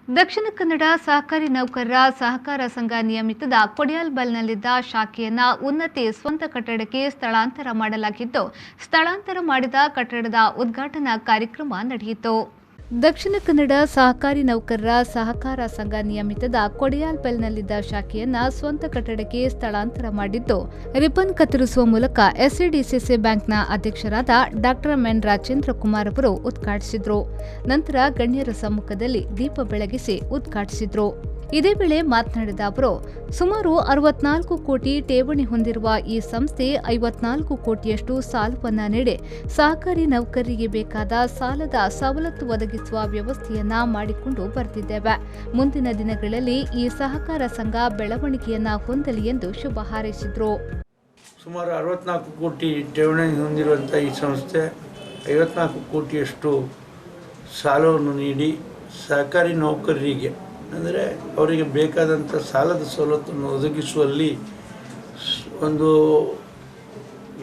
ದಕ್ಷಿಣ ಕನ್ನಡ ಸಹಕಾರಿ ನೌಕರರ ಸಹಕಾರ ಸಂಘ ನಿಯಮಿತದ ಕೊಡಿಯಾಲ್ಬಲ್ನಲ್ಲಿದ್ದ ಶಾಖೆಯನ್ನು ಉನ್ನತಿ ಸ್ವಂತ ಕಟ್ಟಡಕ್ಕೆ ಸ್ಥಳಾಂತರ ಮಾಡಲಾಗಿದ್ದು, ಸ್ಥಳಾಂತರ ಮಾಡಿದ ಕಟ್ಟಡದ ಉದ್ಘಾಟನಾ ಕಾರ್ಯಕ್ರಮ ನಡೆಯಿತು. ದಕ್ಷಿಣ ಕನ್ನಡ ಸಹಕಾರಿ ನೌಕರರ ಸಹಕಾರ ಸಂಘ ನಿಯಮಿತದ ಕೊಡಿಯಾಲ್ಬೆಲ್ನಲ್ಲಿದ್ದ ಶಾಖೆಯನ್ನು ಸ್ವಂತ ಕಟ್ಟಡಕ್ಕೆ ಸ್ಥಳಾಂತರ ಮಾಡಿದ್ದು, ರಿಬ್ಬನ್ ಕತ್ತರಿಸುವ ಮೂಲಕ ಎಸ್ಸಿಡಿಸಿಸಿ ಬ್ಯಾಂಕ್ನ ಅಧ್ಯಕ್ಷರಾದ ಡಾ. ಎನ್. ರಾಜೇಂದ್ರ ಕುಮಾರ್ ಅವರು ಉದ್ಘಾಟಿಸಿದರು. ನಂತರ ಗಣ್ಯರ ಸಮ್ಮುಖದಲ್ಲಿ ದೀಪ ಬೆಳಗಿಸಿ ಉದ್ಘಾಟಿಸಿದರು. ಇದೇ ವೇಳೆ ಮಾತನಾಡಿದ ಅವರು, ಸುಮಾರು 64 ಕೋಟಿ ಠೇವಣಿ ಹೊಂದಿರುವ ಈ ಸಂಸ್ಥೆ 54 ಕೋಟಿಯಷ್ಟು ಸಾಲವನ್ನು ನೀಡಿ ಸಹಕಾರಿ ನೌಕರರಿಗೆ ಬೇಕಾದ ಸಾಲದ ಸವಲತ್ತು ಒದಗಿಸುವ ವ್ಯವಸ್ಥೆಯನ್ನ ಮಾಡಿಕೊಂಡು ಬರ್ತಿದ್ದೇವೆ. ಮುಂದಿನ ದಿನಗಳಲ್ಲಿ ಈ ಸಹಕಾರ ಸಂಘ ಬೆಳವಣಿಗೆಯನ್ನ ಹೊಂದಲಿ ಎಂದು ಶುಭ ಹಾರೈಸಿದರು. ಸುಮಾರು 64 ಕೋಟಿ ಠೇವಣಿ ಹೊಂದಿರುವಂಥ ಈ ಸಂಸ್ಥೆ 54 ಕೋಟಿಯಷ್ಟು ಸಾಲವನ್ನು ನೀಡಿ ಸಹಕಾರಿ ನೌಕರರಿಗೆ ಅಂದರೆ ಅವರಿಗೆ ಬೇಕಾದಂಥ ಸಾಲದ ಸವಲತ್ತನ್ನು ಒದಗಿಸುವಲ್ಲಿ ಒಂದು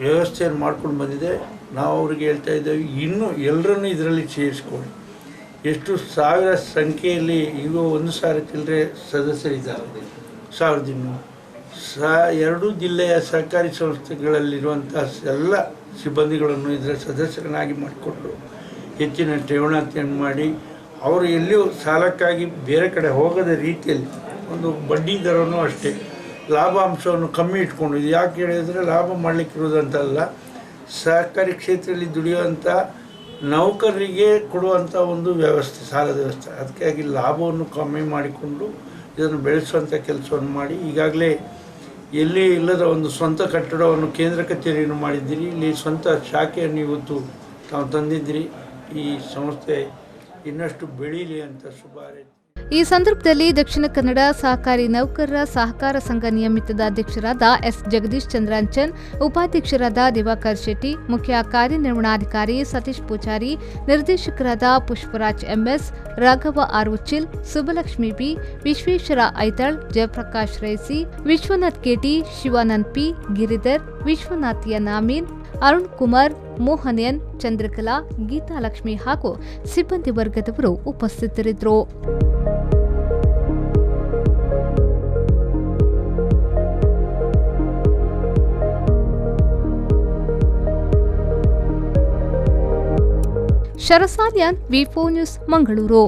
ವ್ಯವಸ್ಥೆಯನ್ನು ಮಾಡ್ಕೊಂಡು ಬಂದಿದೆ. ನಾವು ಅವ್ರಿಗೆ ಹೇಳ್ತಾ ಇದ್ದೇವೆ, ಇನ್ನೂ ಎಲ್ಲರನ್ನೂ ಇದರಲ್ಲಿ ಸೇರಿಸ್ಕೊಳ್ಳಿ. ಎಷ್ಟು ಸಾವಿರ ಸಂಖ್ಯೆಯಲ್ಲಿ ಈಗ 1,000 ಚಿಲ್ಲರೆ ಸದಸ್ಯರಿದ್ದಾರೆ. 2 ಜಿಲ್ಲೆಯ ಸಹಕಾರಿ ಸಂಸ್ಥೆಗಳಲ್ಲಿರುವಂಥ ಎಲ್ಲ ಸಿಬ್ಬಂದಿಗಳನ್ನು ಇದರ ಸದಸ್ಯರನ್ನಾಗಿ ಮಾಡಿಕೊಂಡು ಹೆಚ್ಚಿನ ಠೇವಣಿಯನ್ನು ಮಾಡಿ ಅವರು ಎಲ್ಲಿಯೂ ಸಾಲಕ್ಕಾಗಿ ಬೇರೆ ಕಡೆ ಹೋಗದ ರೀತಿಯಲ್ಲಿ ಒಂದು ಬಡ್ಡಿ ದರನೂ ಅಷ್ಟೇ ಲಾಭಾಂಶವನ್ನು ಕಮ್ಮಿ ಇಟ್ಕೊಂಡು, ಇದು ಯಾಕೆ ಹೇಳಿದರೆ ಲಾಭ ಮಾಡಲಿಕ್ಕಿರೋದಂತಲ್ಲ, ಸಹಕಾರಿ ಕ್ಷೇತ್ರದಲ್ಲಿ ದುಡಿಯುವಂಥ ನೌಕರರಿಗೆ ಕೊಡುವಂಥ ಒಂದು ವ್ಯವಸ್ಥೆ, ಸಾಲದ ವ್ಯವಸ್ಥೆ. ಅದಕ್ಕಾಗಿ ಲಾಭವನ್ನು ಕಮ್ಮಿ ಮಾಡಿಕೊಂಡು ಇದನ್ನು ಬೆಳೆಸುವಂಥ ಕೆಲಸವನ್ನು ಮಾಡಿ ಈಗಾಗಲೇ ಎಲ್ಲಿ ಇಲ್ಲದ ಒಂದು ಸ್ವಂತ ಕಟ್ಟಡವನ್ನು ಕೇಂದ್ರ ಕಚೇರಿಯನ್ನು ಮಾಡಿದ್ದೀರಿ. ಇಲ್ಲಿ ಸ್ವಂತ ಶಾಖೆಯನ್ನು ಇವತ್ತು ತಾವು ತಂದಿದ್ದೀರಿ. ಈ ಸಂಸ್ಥೆ ಇನ್ನಷ್ಟು ಬೆಳೀಲಿ ಅಂತ ಶುಭ ಹಾರೈಸಿ. ಈ ಸಂದರ್ಭದಲ್ಲಿ ದಕ್ಷಿಣ ಕನ್ನಡ ಸಹಕಾರಿ ನೌಕರರ ಸಹಕಾರ ಸಂಘ ನಿಯಮಿತದ ಅಧ್ಯಕ್ಷರಾದ ಎಸ್. ಜಗದೀಶ್ ಚಂದ್ರಾಂಚನ್, ಉಪಾಧ್ಯಕ್ಷರಾದ ದಿವಾಕರ್ ಶೆಟ್ಟಿ, ಮುಖ್ಯ ಕಾರ್ಯನಿರ್ವಹಣಾಧಿಕಾರಿ ಸತೀಶ್ ಪೂಜಾರಿ, ನಿರ್ದೇಶಕರಾದ Pushparaj M S, Raghava R Uchil, Subbalakshmi B, Vishweshwara Aithal, Jayaprakash Raisi, Vishwanath K T, Shivanand P, Giridhar, Vishwanath N Amin, Arun Kumar, Mohan N, Chandrakala, Geethalakshmi ಹಾಗೂ ಸಿಬ್ಬಂದಿ ವರ್ಗದವರು ಉಪಸ್ಥಿತರಿದ್ದರು. ಶರಸಾಲಿಯಾನ್, ವಿ4 ನ್ಯೂಸ್, ಮಂಗಳೂರು.